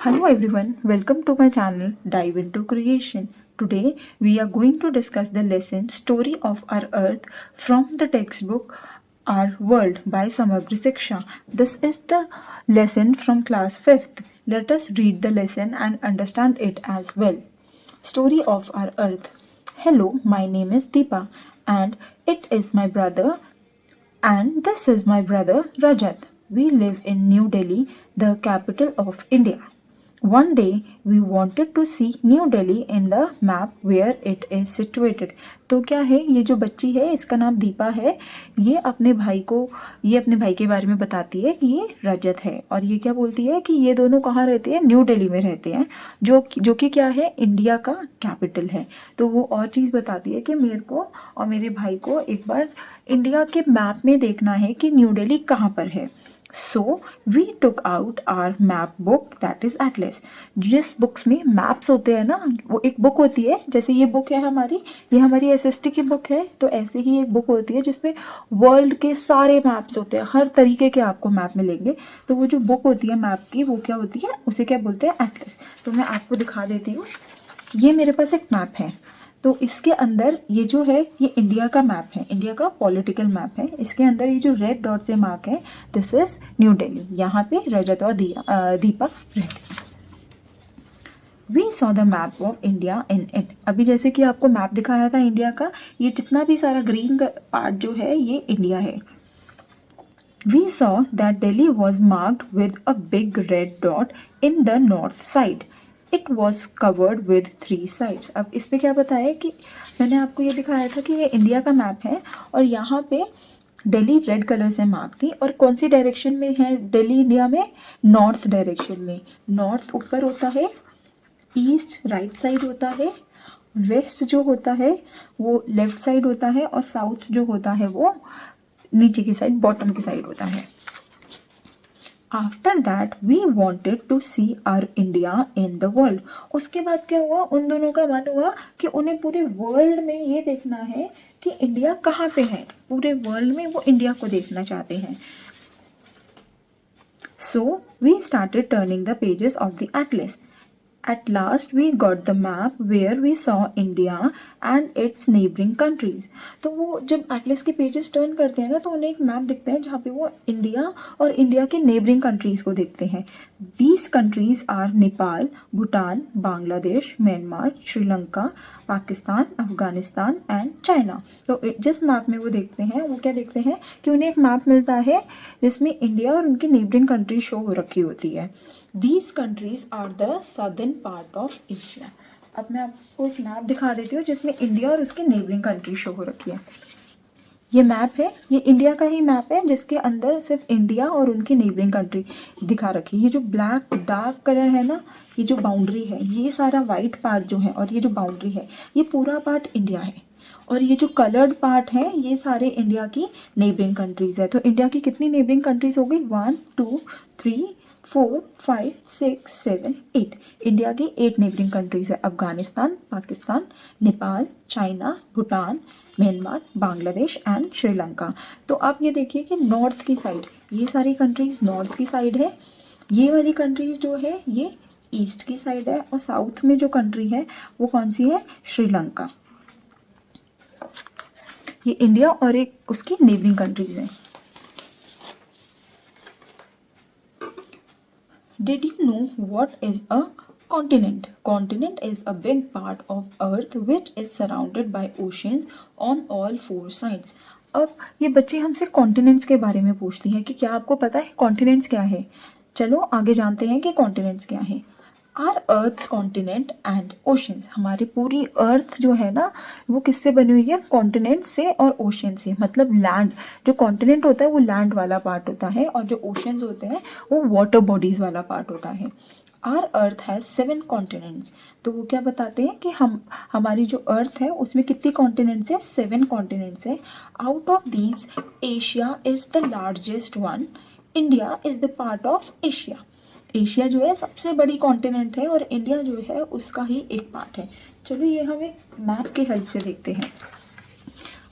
Hello everyone, welcome to my channel Dive into Creation. Today we are going to discuss the lesson Story of Our Earth from the textbook Our World by Samagri Siksha. This is the lesson from class 5th. Let us read the lesson and understand it as well. Story of Our Earth. Hello, my name is Deepa and it is my brother and this is my brother Rajat. We live in New Delhi, the capital of India. One day we wanted to see New Delhi in the map where it is situated. तो क्या है, ये जो बच्ची है इसका नाम दीपा है. ये अपने भाई के बारे में बताती है कि ये रजत है और ये क्या बोलती है कि ये दोनों कहाँ रहते हैं, न्यू दिल्ली में रहते हैं, जो कि क्या है, इंडिया का कैपिटल है. तो वो और चीज़ बताती है कि मेरे को और मेरे भाई को एक बार इंडिया के मैप में देखना है कि न्यू दिल्ली कहाँ पर है. So we took out our map book, that is atlas. जिस बुक्स में मैप्स होते हैं ना, वो एक बुक होती है, जैसे ये बुक है हमारी, ये हमारी एसएसटी की बुक है, तो ऐसे ही एक बुक होती है जिसपे वर्ल्ड के सारे मैप्स होते हैं, हर तरीके के आपको मैप मिलेंगे. तो वो जो बुक होती है मैप की, वो क्या होती है, उसे क्या बोलते हैं, एटलस. तो मैं आपको दिखा देती हूँ. ये मेरे पास एक मैप है, तो इसके अंदर ये जो है, ये इंडिया का मैप है, इंडिया का पॉलिटिकल मैप है. इसके अंदर ये जो रेड डॉट से मार्क है, दिस इज न्यू दिल्ली. यहाँ पे रजत और दीपा रहते हैं. We saw the map of India in it. अभी जैसे कि आपको मैप दिखाया था इंडिया का, ये जितना भी सारा ग्रीन पार्ट जो है ये इंडिया है. We saw that Delhi was marked with a big red dot in the north side. It was covered with 3 sides. अब इस पर क्या बताया कि मैंने आपको ये दिखाया था कि ये इंडिया का मैप है और यहाँ पे दिल्ली रेड कलर से मार्क थी. और कौन सी डायरेक्शन में है दिल्ली इंडिया में, नॉर्थ डायरेक्शन में. नॉर्थ ऊपर होता है, ईस्ट राइट साइड होता है, वेस्ट जो होता है वो लेफ्ट साइड होता है और साउथ जो होता है वो नीचे की साइड, बॉटम की साइड होता है. After that we wanted to see our India in the world. उसके बाद क्या हुआ, उन दोनों का मन हुआ कि उन्हें पूरे वर्ल्ड में ये देखना है कि इंडिया कहाँ पे है. पूरे वर्ल्ड में वो इंडिया को देखना चाहते हैं. So we started turning the pages of the atlas. At last we got the map where we saw India and its neighboring countries. तो वो जब एटलस के पेजेस टर्न करते हैं ना, तो उन्हें एक मैप दिखता है जहाँ पे वो इंडिया और इंडिया के नेबरिंग कंट्रीज़ को देखते हैं. These countries are Nepal, Bhutan, Bangladesh, Myanmar, Sri Lanka, Pakistan, Afghanistan and China. तो जिस मैप में वो देखते हैं, वो क्या देखते हैं कि उन्हें एक मैप मिलता है जिसमें इंडिया और उनकी नेबरिंग कंट्री शो हो रखी होती है. These countries are the southern part of Asia. अब मैं आपको एक मैप दिखा देती हूँ जिसमें इंडिया और उसकी नेबरिंग कंट्री शो हो रखी है. ये मैप है, ये इंडिया का ही मैप है जिसके अंदर सिर्फ इंडिया और उनकी नेबरिंग कंट्री दिखा रखी है. ये जो ब्लैक डार्क कलर है ना, ये जो बाउंड्री है, ये सारा वाइट पार्ट जो है और ये जो बाउंड्री है, ये पूरा पार्ट इंडिया है. और ये जो कलर्ड पार्ट है, ये सारे इंडिया की नेबरिंग कंट्रीज़ है. तो इंडिया की कितनी नेबरिंग कंट्रीज़ हो गई, 1 2 3 4 5 6 7 8. इंडिया की 8 नेबरिंग कंट्रीज़ है. Afghanistan, Pakistan, Nepal, China, Bhutan, Myanmar, Bangladesh and Sri Lanka. तो आप ये देखिए कि नॉर्थ की साइड, ये सारी कंट्रीज़ नॉर्थ की साइड है. ये वाली कंट्रीज़ जो है ये ईस्ट की साइड है. और साउथ में जो कंट्री है वो कौन सी है, श्रीलंका. ये इंडिया और एक उसकी नेबरिंग कंट्रीज़ हैं. Did you know what is a continent? Continent is a big part of Earth which is surrounded by oceans on all 4 sides. अब ये बच्चे हमसे कॉन्टिनेंट्स के बारे में पूछती हैं कि क्या आपको पता है कॉन्टिनेंट्स क्या है. चलो आगे जानते हैं कि कॉन्टिनेंट्स क्या है. Our earth's continent and oceans. हमारी पूरी अर्थ जो है ना, वो किससे बनी हुई है, कॉन्टिनेंट से और ओशन से. मतलब लैंड, जो कॉन्टिनेंट होता है वो लैंड वाला पार्ट होता है और जो ओशंस होते हैं वो वाटर बॉडीज़ वाला पार्ट होता है. Our earth has 7 continents. तो वो क्या बताते हैं कि हमारी जो अर्थ है उसमें कितनी कॉन्टिनेंट्स है, 7 कॉन्टिनेंट्स है. Out of these Asia is the largest one. India is the part of Asia. Asia जो है सबसे बड़ी कॉन्टिनेंट है और इंडिया जो है उसका ही एक पार्ट है. चलो ये हम एक मैप के हेल्प से देखते हैं.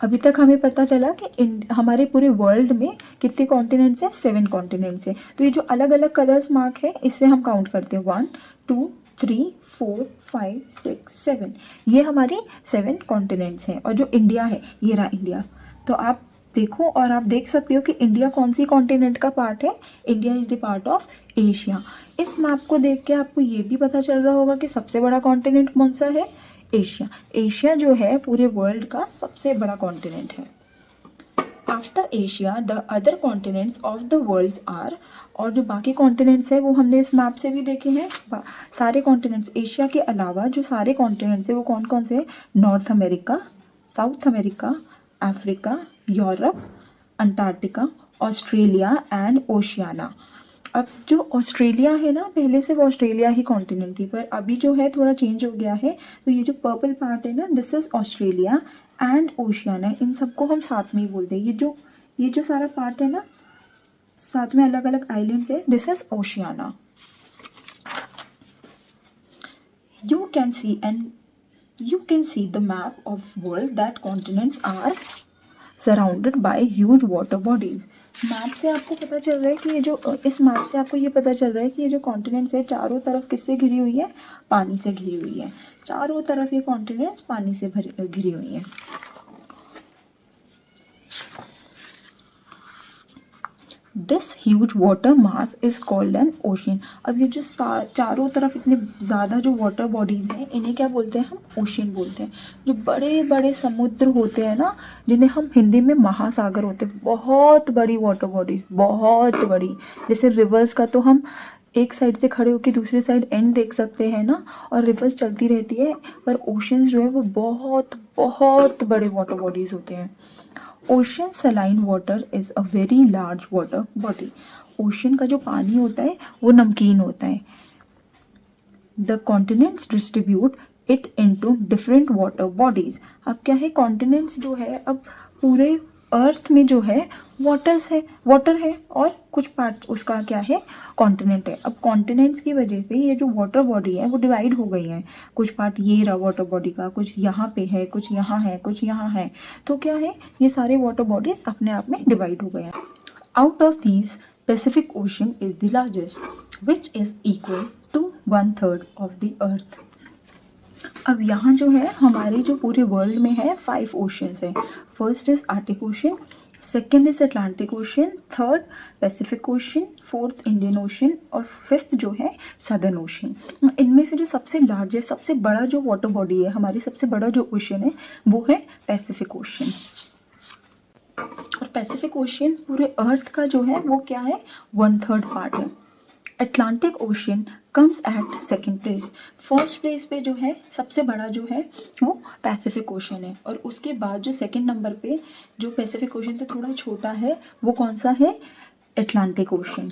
अभी तक हमें पता चला कि हमारे पूरे वर्ल्ड में कितने कॉन्टिनेंट्स हैं, 7 कॉन्टिनेंट्स हैं। तो ये जो अलग अलग कलर्स मार्क है इससे हम काउंट करते हैं 1 2 3 4 5 6 7, ये हमारी 7 कॉन्टिनेंट्स हैं। और जो इंडिया है, ये रहा इंडिया। तो आप देखो और आप देख सकते हो कि इंडिया कौन सी कॉन्टिनेंट का पार्ट है। India is the part of Asia. इस मैप को देख के आपको ये भी पता चल रहा होगा कि सबसे बड़ा कॉन्टिनेंट कौन सा है, एशिया। एशिया जो है पूरे वर्ल्ड का सबसे बड़ा कॉन्टिनेंट है। After Asia the other continents of the world are, और जो बाकी कॉन्टिनेंट्स है वो हमने इस मैप से भी देखे हैं। सारे कॉन्टिनेंट्स एशिया के अलावा जो सारे कॉन्टिनेंट्स है वो कौन कौन से हैं, north America, south America, Africa, Europe, Antarctica, Australia and Oceania. अब जो ऑस्ट्रेलिया है ना, पहले से वो ऑस्ट्रेलिया ही कॉन्टिनेंट थी, पर अभी जो है थोड़ा चेंज हो गया है। तो ये जो पर्पल पार्ट है ना, this is Australia and Oceania. इन सबको हम साथ में ही बोलते हैं। ये जो सारा पार्ट है ना, साथ में अलग अलग आइलैंड्स है, this is Oceania. You can see the map of world that continents are surrounded by huge water bodies. Map से आपको पता चल रहा है कि ये जो इस मैप से आपको ये पता चल रहा है कि ये जो कॉन्टिनेंट्स है चारों तरफ किससे घिरी हुई है, पानी से घिरी हुई है। चारों तरफ ये कॉन्टिनेंट्स पानी से घिरी हुई हैं। This huge water mass is called an ocean. अब ये जो चारों तरफ इतने ज़्यादा जो वाटर बॉडीज़ हैं, इन्हें क्या बोलते हैं, हम ओशियन बोलते हैं। जो बड़े बड़े समुद्र होते हैं ना, जिन्हें हम हिंदी में महासागर होते हैं, बहुत बड़ी वाटर बॉडीज़, बहुत बड़ी। जैसे रिवर्स का तो हम एक साइड से खड़े होकर दूसरे साइड एंड देख सकते हैं ना, और रिवर्स चलती रहती है। पर ओशियंस जो है वो बहुत बहुत बड़े वाटर बॉडीज़ होते हैं। Ocean saline water is a very large water body. Ocean का जो पानी होता है वो नमकीन होता है। The continents distribute it into different water bodies. अब क्या है, कॉन्टिनेंट्स जो है, अब पूरे अर्थ में जो है वाटर है और कुछ पार्ट उसका क्या है, कॉन्टिनेंट है। अब कॉन्टिनेंट्स की वजह से ये जो वाटर बॉडी है वो डिवाइड हो गई है। कुछ पार्ट ये रहा वाटर बॉडी का, कुछ यहाँ पे है, कुछ यहाँ है, कुछ यहाँ है। तो क्या है, ये सारे वाटर बॉडीज अपने आप में डिवाइड हो गए हैं। Out of these Pacific Ocean is the largest which is equal to 1/3 of the earth. अब यहाँ जो है हमारे जो पूरे वर्ल्ड में है 5 ओशंस है। First is Arctic ocean, second is Atlantic ocean, third Pacific ocean, fourth Indian Ocean और फिफ्थ जो है सदर्न ओशन। इनमें से जो सबसे लार्जेस्ट, सबसे बड़ा जो वाटर बॉडी है, हमारी सबसे बड़ा जो ओशन है वो है पैसिफिक ओशन। और पैसिफिक ओशन पूरे अर्थ का जो है वो क्या है, 1/3 पार्ट है। Atlantic ocean comes at second place. First place पे जो है सबसे बड़ा जो है वो पैसिफिक ओशन है, और उसके बाद जो सेकेंड नंबर पे जो पैसिफिक ओशन से थोड़ा छोटा है वो कौन सा है, Atlantic ocean.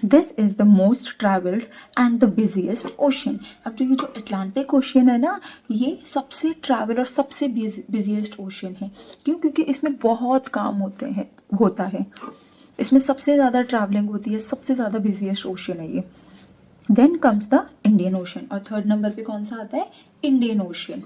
This is the most travelled and the busiest ocean. अब जो ये जो अटलांटिक ओशन है ना, ये सबसे ट्रैवल और सबसे बिजिएस्ट ओशन है। क्यों, क्योंकि इसमें बहुत काम होता है, इसमें सबसे ज़्यादा ट्रैवलिंग होती है, सबसे ज़्यादा बिजिएस्ट ओशन है ये। Then comes the Indian Ocean, और थर्ड नंबर पे कौन सा आता है, Indian Ocean.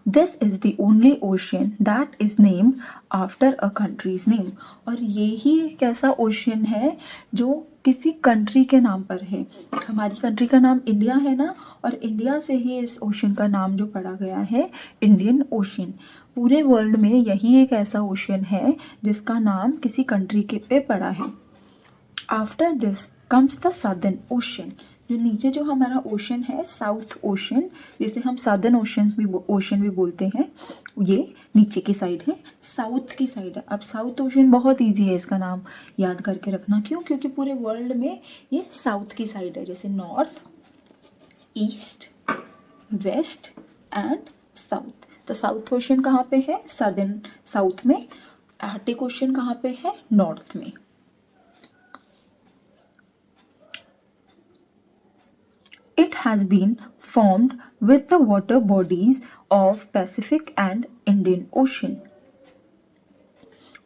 This is the only ocean that is named after a country's name. और ये ही एक ऐसा ओशन है जो किसी कंट्री के नाम पर है। हमारी कंट्री का नाम इंडिया है ना, और इंडिया से ही इस ओशन का नाम जो पड़ा गया है इंडियन ओशन। पूरे वर्ल्ड में यही एक ऐसा ओशन है जिसका नाम किसी कंट्री के पे पड़ा है। After this comes the southern ocean. जो नीचे जो हमारा ओशन है साउथ ओशन, जिसे हम सदर्न ओशन भी बोलते हैं, ये नीचे की साइड है, साउथ की साइड है। अब साउथ ओशन बहुत इजी है इसका नाम याद करके रखना। क्यों, क्योंकि पूरे वर्ल्ड में ये साउथ की साइड है, जैसे north, east, west and south. तो साउथ ओशन कहाँ पे है, सदर्न साउथ में। आर्टिक ओशन कहाँ पे है, नॉर्थ में। It has been formed with the water bodies of Pacific and Indian Ocean.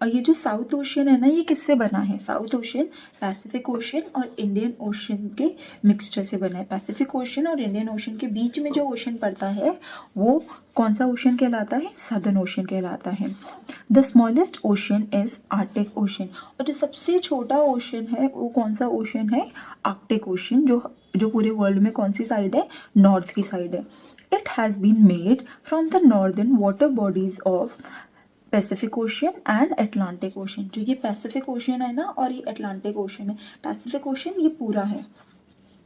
और ये जो साउथ ओशियन है ना, ये किससे बना है? साउथ ओशियन पैसिफिक ओशियन और इंडियन ओशियन के मिक्सचर से बना है। पैसिफिक ओशियन और इंडियन ओशियन के बीच में जो ओशियन पड़ता है वो कौन सा ओशियन कहलाता है? सदर्न ओशियन कहलाता है। The smallest ocean is Arctic ocean, और जो सबसे छोटा ओशियन है वो कौन सा ओशियन है? आर्कटिक ओशियन, जो पूरे वर्ल्ड में कौन सी साइड है? नॉर्थ की साइड है। It has been made from the northern water bodies of Pacific Ocean and Atlantic Ocean. जो ये पैसिफिक ओशियन है ना और ये अटलांटिक ओशियन है। पैसिफिक ओशियन ये पूरा है,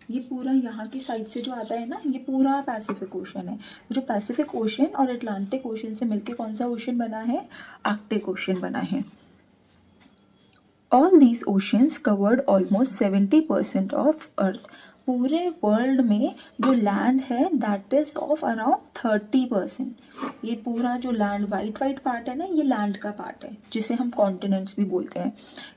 ये पूरा यहाँ की साइड से जो आता है ना, ये पूरा पैसिफिक ओशियन है। जो पैसिफिक ओशियन और अटलांटिक ओशियन से मिलके कौन सा ओशियन बना है? आर्कटिक ओशियन बना है। All these oceans covered almost 70% of earth. पूरे वर्ल्ड में जो लैंड है दैट इज ऑफ अराउंड 30%। ये पूरा जो लैंड वाइट पार्ट है ना, ये लैंड का पार्ट है जिसे हम कॉन्टिनेंट्स भी बोलते हैं।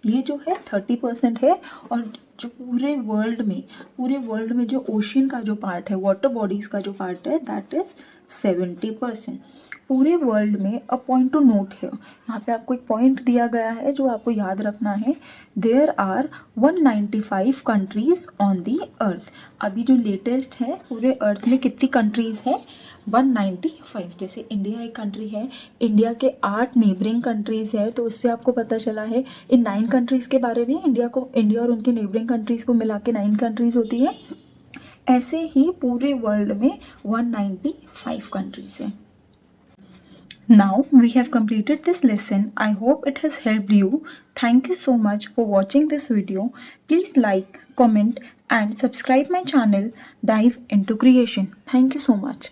ये जो है 30% है, और जो पूरे वर्ल्ड में जो ओशियन का जो पार्ट है, वाटर बॉडीज का जो पार्ट है दैट इज 70%। पूरे वर्ल्ड में अ पॉइंट टू नोट है, यहाँ पे आपको एक पॉइंट दिया गया है जो आपको याद रखना है। There are 195 countries on the earth. अभी जो लेटेस्ट है, पूरे अर्थ में कितनी कंट्रीज है? 195। जैसे इंडिया एक कंट्री है, इंडिया के 8 नेबरिंग कंट्रीज है, तो इससे आपको पता चला है इन 9 कंट्रीज के बारे में। इंडिया और उनकी नेबरिंग कंट्रीज को मिला के 9 कंट्रीज होती है। ऐसे ही पूरे वर्ल्ड में 195 कंट्रीज हैं। Now we have completed this lesson. I hope it has helped you. Thank you so much for watching this video. Please like, comment and subscribe my channel Dive into Creation. Thank you so much.